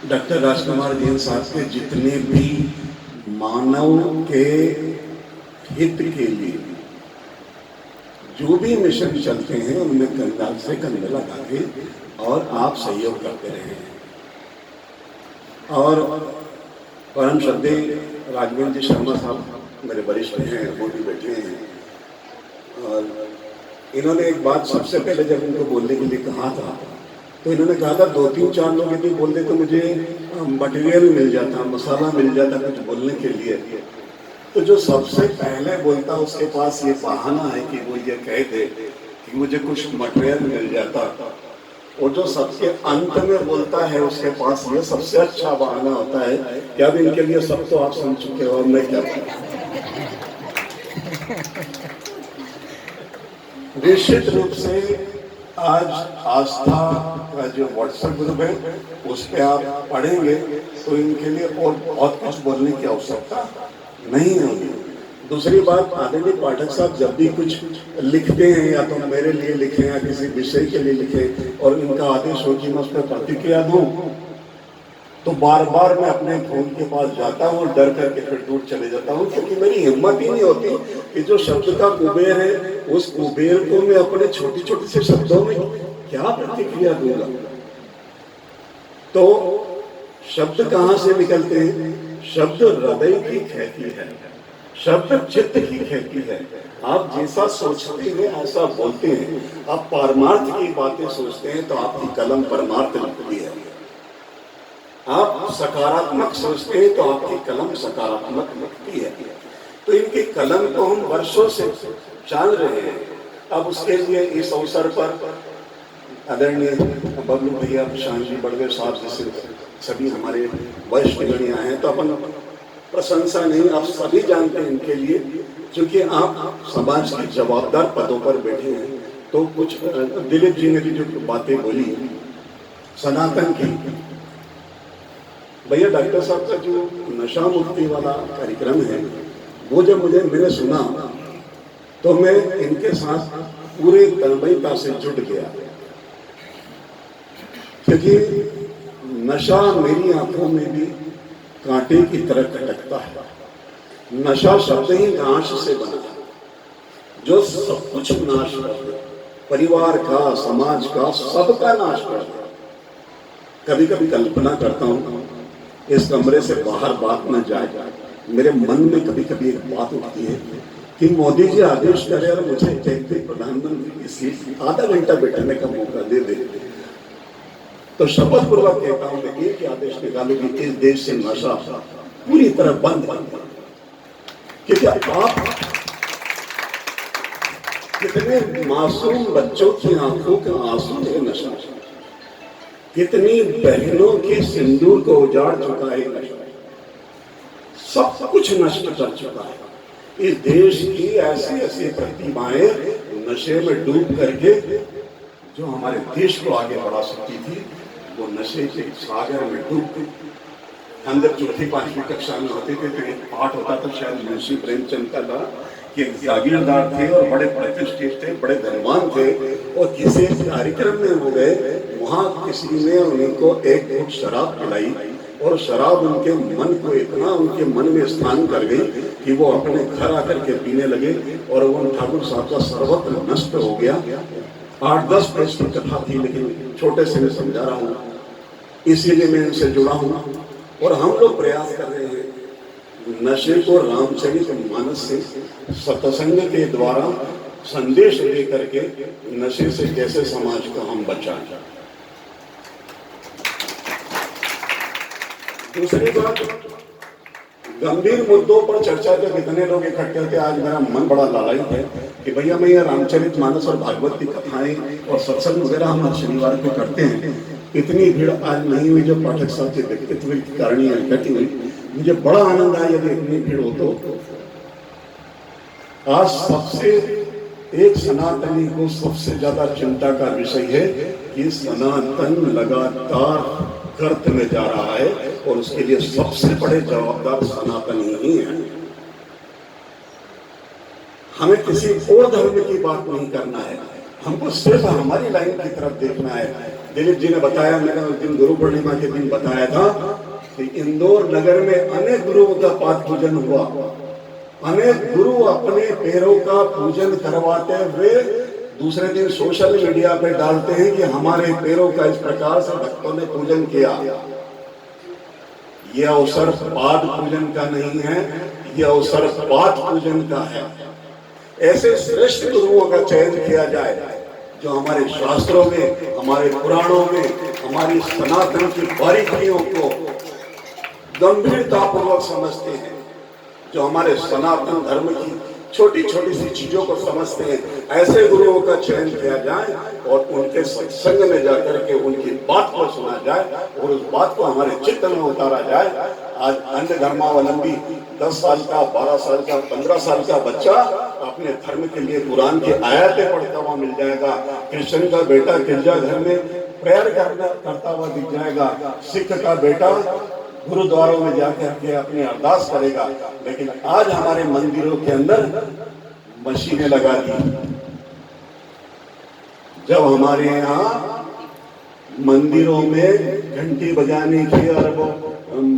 Doctor राजकुमार जैन साहब के जितने भी मानव के हित के लिए जो भी मिशन चलते हैं उनमें कंधा से कंधा लगा के और आप सहयोग करते रहे हैं। और परम श्रद्धेय राघवेंद्र जी शर्मा साहब मेरे वरिष्ठ हैं, वो भी बैठे हैं। और इन्होंने एक बात सबसे पहले जब इनको बोलने के लिए कहा था तो इन्होंने कहा था 2-3-4 लोग यदि बोलते तो मुझे मटेरियल मिल जाता, मसाला मिल जाता कुछ बोलने के लिए। तो जो सबसे पहले बोलता उसके पास ये बहाना है कि वो ये कह दे कि मुझे कुछ मटेरियल मिल जाता, और जो सबसे अंत में बोलता है उसके पास ये सबसे अच्छा बहाना होता है कि अब इनके लिए सब तो आप सुन चुके हो, मैं क्या निश्चित रूप से आज आस्था का जो व्हाट्सएप ग्रुप है उस पर आप पढ़ेंगे तो इनके लिए और बहुत कुछ बोलने की आवश्यकता नहीं होगी। दूसरी बात, आदरणीय पाठक साहब जब भी कुछ लिखते हैं या तो मेरे लिए लिखें या किसी विषय के लिए लिखें और इनका आदेश हो कि मैं उस पर प्रतिक्रिया दूं, तो बार बार मैं अपने फोन के पास जाता हूँ और डर करके फिर दूर चले जाता हूँ, क्योंकि मेरी हिम्मत ही नहीं होती कि जो शब्द का कुबेर है उस कुबेर को मैं अपने छोटे छोटे से शब्दों में क्या प्रतिक्रिया दूंगा। तो शब्द कहाँ से निकलते हैं? शब्द हृदय की ख्याति है, शब्द चित्त की ख्याति है। आप जैसा सोचते हैं ऐसा बोलते हैं। आप परमार्थ की बातें सोचते हैं तो आपकी कलम परमार्थ लिखती है। आप सकारात्मक सोचते हैं तो आपकी कलम सकारात्मक लिखती है। तो इनकी कलम को हम वर्षों से जान रहे हैं। अब उसके लिए इस अवसर पर आदरणीय बबलू भैया, प्रशांत जी, बड़वे साहब जैसे सभी हमारे वरिष्ठ गण हैं, तो अपन प्रशंसा नहीं, आप सभी जानते हैं इनके लिए, क्योंकि आप समाज की जवाबदार पदों पर बैठे हैं। तो कुछ दिलीप जी ने भी जो बातें बोली सनातन की, भैया डॉक्टर साहब का जो नशा मुक्ति वाला कार्यक्रम है वो जब मैंने सुना तो मैं इनके साथ पूरे तन्मयता से जुट गया, क्योंकि नशा मेरी आंखों में भी कांटे की तरह खटकता है। नशा शब्द ही नाश से बना है, जो सब कुछ नाश कर दे, परिवार का, समाज का, सबका नाश कर दे। कभी कभी कल्पना करता हूँ इस कमरे से बाहर बात न जाए, मेरे मन में कभी कभी एक बात उठती है कि मोदी जी आदेश करें और मुझे कहते प्रधानमंत्री की सीट आधा घंटा बैठने का मौका दे दे, तो शपथ पूर्वक कहता हूं मैं एक ही आदेश निकालू कि इस देश से नशा पूरी तरह बंद बंद। क्योंकि आप कितने मासूम बच्चों की आंखों के आंसू से नशा, कितनी बहनों के सिंदूर को उजाड़ चुका है नशा, सब कुछ नष्ट कर चुका है। इस देश की ऐसी ऐसी प्रतिभाएं नशे में डूब करके जो हमारे देश को आगे बढ़ा सकती थी वो नशे के सागर में डूब गई। अंदर 4ठी-5वीं कक्षा में होते थे तो एक पाठ होता था, शायद मुंशी प्रेमचंद का था, कि जागीरदार थे और बड़े प्रतिष्ठित थे, बड़े धनवान थे, और किसी कार्यक्रम में हो गए, वहां किसी ने उनको एक घूंट शराब पिलाई और शराब उनके मन को इतना उनके मन में स्थान कर गई कि वो अपने घर आकर के पीने लगे और वो ठाकुर साहब का सर्वत्र नष्ट हो गया। 8-10 पेज की कथा थी, लेकिन छोटे से मैं समझा रहा हूँ, इसीलिए मैं इनसे जुड़ा हूँ। और हम लोग प्रयास कर रहे हैं नशे को रामचरित मानस से सत्संग के द्वारा संदेश दे करके नशे से कैसे समाज को हम बचाएं। दूसरी बात, गंभीर मुद्दों पर चर्चा जब इतने लोग इकट्ठे होते, आज मेरा मन बड़ा लालायित है कि भैया मैं ये रामचरित मानस और भागवत की कथाएं और सत्संग वगैरह हम शनिवार को करते हैं, इतनी भीड़ आज नहीं हुई जो पाठक साहब के व्यक्तित्व के कारण इकट्ठी हुई। मुझे बड़ा आनंद आया यदि इतनी भीड़ हो तो। आज सबसे एक सनातनी को सबसे ज्यादा चिंता का विषय है कि सनातन लगातार गर्त में जा रहा है और उसके लिए सबसे बड़े जवाबदार सनातनी ही है। हमें किसी और धर्म की बात नहीं करना है, हमको सिर्फ हमारी लाइन की तरफ देखना है दिलीप जी ने बताया, मैंने उस दिन गुरु पूर्णिमा के दिन बताया था कि इंदौर नगर में अनेक गुरुओं का पाठ पूजन हुआ। अनेक गुरु अपने पैरों का पूजन करवाते हुए दूसरे दिन सोशल मीडिया पे डालते हैं कि हमारे पैरों का इस प्रकार से भक्तों ने पूजन किया। यह अवसर पाद पूजन का नहीं है, यह अवसर पाठ पूजन का है। ऐसे श्रेष्ठ गुरुओं का चयन किया जाए जो हमारे शास्त्रों में, हमारे पुराणों में, हमारी सनातन की बारीकियों को गंभीरतापूर्वक समझते हैं, जो हमारे सनातन धर्म की छोटी छोटी सी चीजों को समझते हैं। ऐसे गुरुओं का चयन किया जाए और उनके सत्संग में जाकर के उनकी बात को सुना जाए और उस बात को हमारे चित्त में उतारा जाए। आज अन्य धर्मावलंबी 10 साल का, 12 साल का, 15 साल का बच्चा अपने धर्म के लिए कुरान की आयतें पढ़ता हुआ मिल जाएगा। क्रिश्चियन का बेटा गिरजाघर में प्रेयर करता हुआ दिख जाएगा। सिख का बेटा गुरुद्वारों में जाकर के अपनी अरदास करेगा। लेकिन आज हमारे मंदिरों के अंदर मशीनें लगा दी। जब हमारे यहाँ मंदिरों में घंटी बजाने की और वो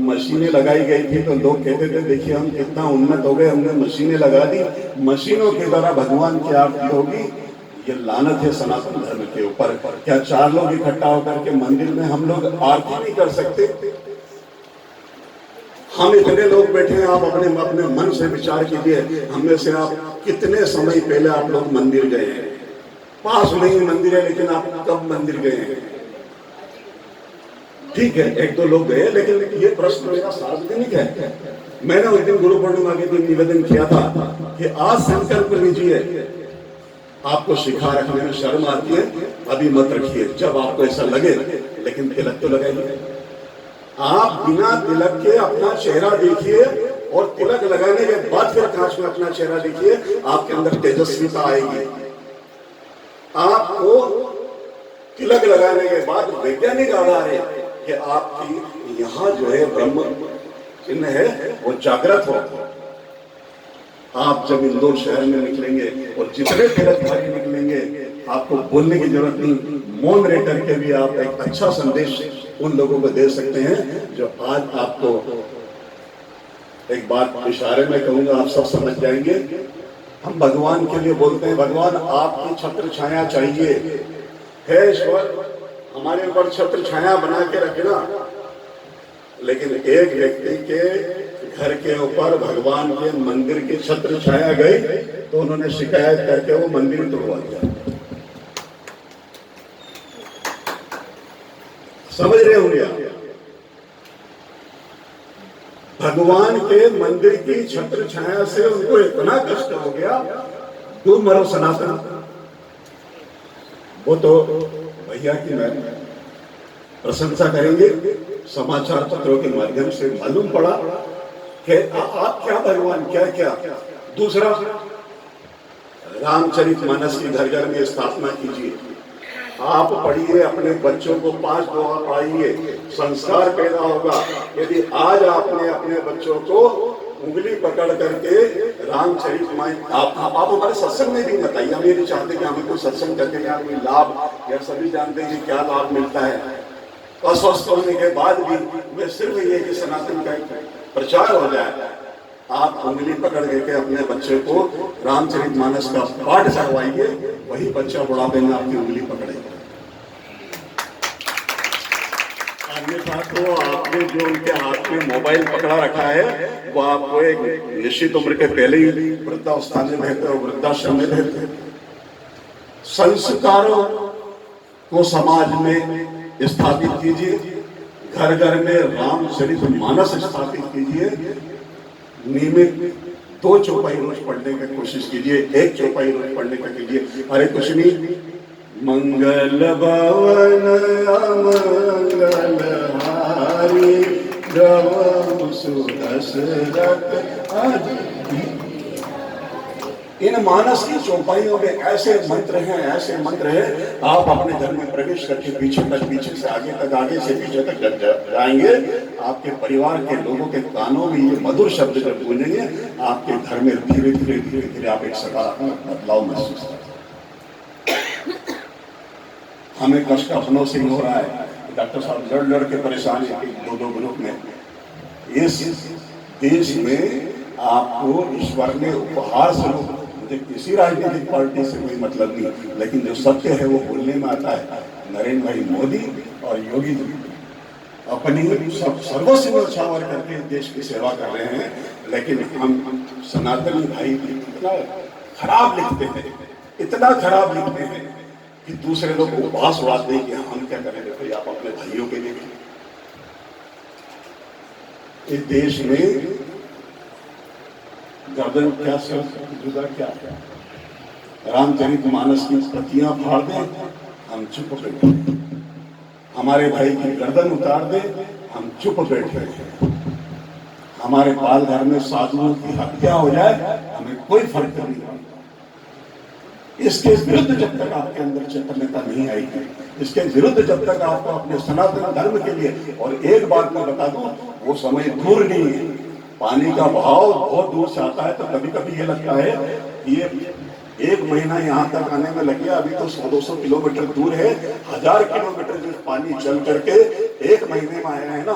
मशीनें लगाई गई थी तो लोग कहते थे देखिए हम कितना उन्नत हो गए, हमने मशीनें लगा दी, मशीनों के द्वारा भगवान की आरती होगी। ये लानत है सनातन धर्म के ऊपर। क्या 4 लोग इकट्ठा होकर के मंदिर में हम लोग आरती नहीं कर सकते? हम इतने लोग बैठे हैं, आप अपने अपने मन से विचार कीजिए, हम में से आप कितने समय पहले आप लोग मंदिर गए हैं? पास में ही मंदिर है, लेकिन आप कब मंदिर गए हैं? ठीक है, 1-2 लोग गए, लेकिन ये प्रश्न मेरा सार्वजनिक है। मैंने उस दिन गुरु पूर्णिमा के दिन निवेदन किया था कि आज संकल्प लीजिए, आपको शिखा रखने में शर्म आती है, अभी मत रखिए, जब आपको ऐसा लगे, लेकिन तिलक तो लगाइए। आप बिना तिलक के अपना चेहरा देखिए और तिलक लगाने के बाद फिर कांच में अपना चेहरा देखिए, आपके अंदर तेजस्विता आएगी। आपको तिलक लगाने के बाद वैज्ञानिक आधार है कि आपकी यहाँ जो है ब्रह्म चिन्ह है वो जागृत हो। आप जब इंदौर शहर में निकलेंगे और जितने तिलकधारी निकलेंगे, आपको बोलने की जरूरत नहीं, मौन रह करके भी आप एक अच्छा संदेश उन लोगों को दे सकते हैं जो आज आपको एक बात इशारे में कहूंगा, आप सब समझ जाएंगे। हम भगवान के लिए बोलते हैं, भगवान आपकी छत्र छाया चाहिए, हे ईश्वर हमारे ऊपर छत्र छाया बना के रखना। लेकिन एक व्यक्ति के घर के ऊपर भगवान के मंदिर की छत्र छाया गई तो उन्होंने शिकायत करके वो मंदिर तोड़वा दिया। समझ रहे होंगे आप? भगवान के मंदिर की छत्र छाया से उनको इतना कष्ट हो गया, दूर मरो सनातन। वो तो भैया की मैं प्रशंसा करेंगे, समाचार पत्रों के माध्यम से मालूम पड़ा कि आप क्या भगवान क्या क्या। दूसरा, रामचरितमानस की घर घर में स्थापना कीजिए, आप पढ़िए, अपने बच्चों को 5 दोहा पढ़ाइए, संस्कार पैदा होगा। यदि आज आपने अपने बच्चों को उंगली पकड़ करके रामचरितमानस, आप हमारे सत्संग में भी बताइए, हम ये नहीं चाहते कि हमें कोई सत्संग करके क्या कोई लाभ, या सभी जानते हैं क्या लाभ मिलता है। अस्वस्थ होने के बाद भी मैं सिर्फ ये कि सनातन का प्रचार हो जाए। आप उंगली पकड़ के अपने बच्चे को रामचरितमानस का पाठ करवाइए, वही बच्चा बुढ़ापे में आपकी उंगली पकड़ेगा। अन्यथा तो आपने जो उनके हाथ में मोबाइल पकड़ा रखा है वो आपको एक निश्चित उम्र के पहले ही वृद्धावस्था में रहते हो, वृद्धाश्रम में रहते। संस्कारों को समाज में स्थापित कीजिए, घर घर में रामचरितमानस स्थापित कीजिए, नियमित 2 चौपाई रोज पढ़ने की कोशिश कीजिए, 1 चौपाई रोज पढ़ने का कीजिए। अरे कुछ नहीं, मंगल भवन अमंगल हारी गवम सुदशरथ। इन मानस की चौपाइयों में ऐसे मंत्र हैं, ऐसे मंत्र हैं, आप अपने घर में प्रवेश करके पीछे तक, पीछे से आगे तक, आगे से पीछे तक जब जाएंगे, आपके परिवार के लोगों के कानों में ये मधुर शब्द जब गूंजेंगे, आपके घर में धीरे धीरे धीरे धीरे आप एक सकारात्मक बदलाव महसूस करेंगे। हमें कष्ट अपनों से हो रहा है। डॉक्टर साहब लड़ लड़ के परेशान है दो दो ग्रुप में। इस देश में आपको ईश्वर ने उपहार स्वरूप, मुझे किसी राजनीतिक पार्टी से कोई मतलब नहीं, लेकिन जो सत्य है वो बोलने में आता है। नरेंद्र भाई मोदी और योगी जी अपनी सर्वस्व न्यौछावर करके देश की सेवा कर रहे हैं, लेकिन हम सनातनी भाई इतना खराब लिखते हैं, इतना खराब लिखते हैं कि दूसरे लोग उपहास उड़ाते हैं कि हम क्या करें। देखो आप अपने भाइयों के लिए, इस देश में गर्दन क्या जुदा क्या है, रामचरितमानस की प्रतियां फाड़ दें हम चुप बैठे, हमारे भाई की गर्दन उतार दे हम चुप बैठे, हमारे बाल घर में साधुओं की हत्या हो जाए हमें कोई फर्क नहीं पड़ता। इसके विरुद्ध जब तक आपके अंदर चैतन्यता नहीं आएगी, इसके विरुद्ध जब तक आपको अपने सनातन धर्म के लिए, और एक बात मैं बता दूं, वो समय दूर नहीं है। पानी का बहाव बहुत दूर से आता है, तो कभी कभी ये लगता है कि ये 1 महीना यहाँ तक आने में लग गया, अभी तो 100-200 किलोमीटर दूर है। 1000 किलोमीटर जो पानी चल करके 1 महीने में आया है ना,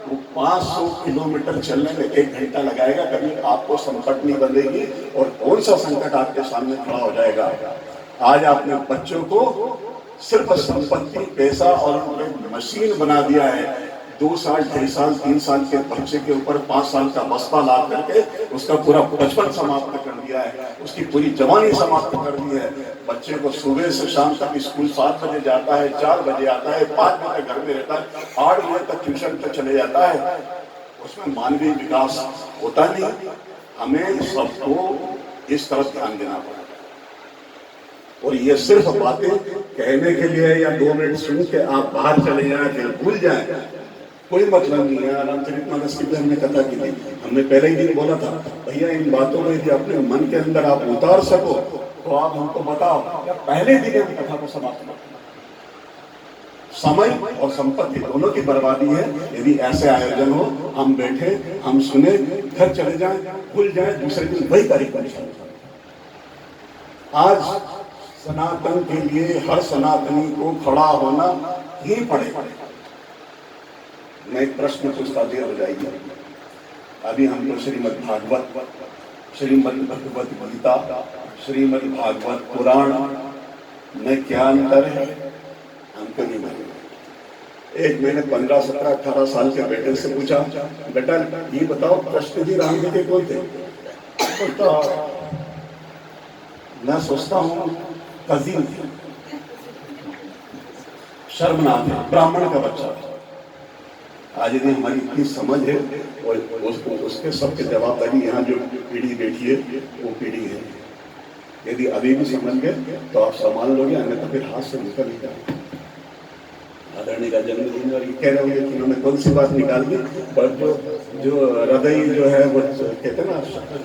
वो 500 किलोमीटर चलने में 1 घंटा लगाएगा। कभी आपको संकट नहीं बनेगी, और कौन सा संकट आपके सामने खड़ा हो जाएगा। आज आपने बच्चों को सिर्फ संपत्ति, पैसा और मशीन बना दिया है। 2 साल, 2.5 साल, 3 साल के बच्चे के ऊपर 5 साल का बस्ता ला करके उसका पूरा बचपन समाप्त कर दिया है, उसकी पूरी जवानी समाप्त कर दी है। बच्चे को सुबह से शाम तक स्कूल 7 बजे जाता है, 4 बजे आता है, 5 बजे घर में रहता है, 8 बजे तक ट्यूशन पे चले जाता है। उसमें मानवीय विकास होता नहीं। हमें सबको इस तरफ ध्यान देना पड़ेगा। और ये सिर्फ बातें कहने के लिए या 2 मिनट सुन के आप बाहर चले जाए फिर भूल जाए, कोई मतलब नहीं है। रामचरितमानस की हमने कथा की थी, हमने पहले ही दिन बोला था, भैया इन बातों को यदि अपने मन के अंदर आप उतार सको तो आप हमको बताओ, या पहले दिन हम कथा को समाप्त कर। समय और संपत्ति दोनों की बर्बादी है यदि ऐसे आयोजन हो, हम बैठे, हम सुने, घर चले जाएं, भूल जाएं, दूसरे दिन वही कार्यक्रम चले। आज सनातन के लिए हर सनातनी को खड़ा होना ही पड़ेगा। मैं एक प्रश्न पूछता, देर हो जाएगी। अभी हमको श्रीमद् भागवत, श्रीमद् भगवत गीता, श्रीमद् भागवत पुराण में क्या अंतर है हमको नहीं मालूम। एक मैंने 15, 17, 18 साल के बेटे से पूछा, बेटा ये बताओ कृष्ण जी राम जी के कौन थे? तो मैं सोचता हूँ कजीन थे, शर्मनाक है, ब्राह्मण का बच्चा। आज यदि हमारी इतनी समझ है और उसके सबके जवाबदारी यहाँ जो पीढ़ी बैठी है वो पीढ़ी है। यदि अभी भी समझ गए तो आप संभाल लोगे, अन्यथा फिर हाथ से निकल ही जाए। आदरणीय का जन्मदिन और ये कह रहे होंगे कि उन्होंने कौन सी बात निकाल दी, पर जो हृदय जो है वो कहते हैं ना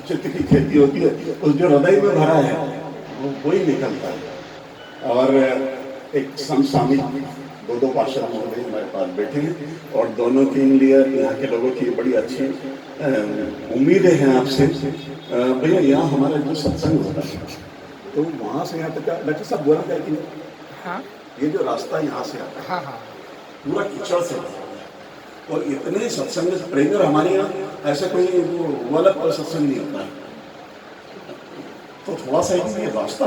चित्त की खेती होती है, उस जो हृदय में भरा है वो वही निकलता है। और एक समसामयिक 2 पार्षद महोदय हमारे पास बैठे हैं, और दोनों के लिए यहाँ के लोगों की बड़ी अच्छी उम्मीदें हैं आपसे। भैया यहाँ हमारा जो सत्संग होता है तो वहाँ से यहाँ तक डॉक्टर साहब बोला जाए कि हाँ, ये जो रास्ता यहाँ से आता है हाँ, हाँ, पूरा कीचड़ से और इतने सत्संग प्रेमी, और हमारे यहाँ ऐसा कोई वो अलग सत्संग नहीं होता है, तो थोड़ा सा ये रास्ता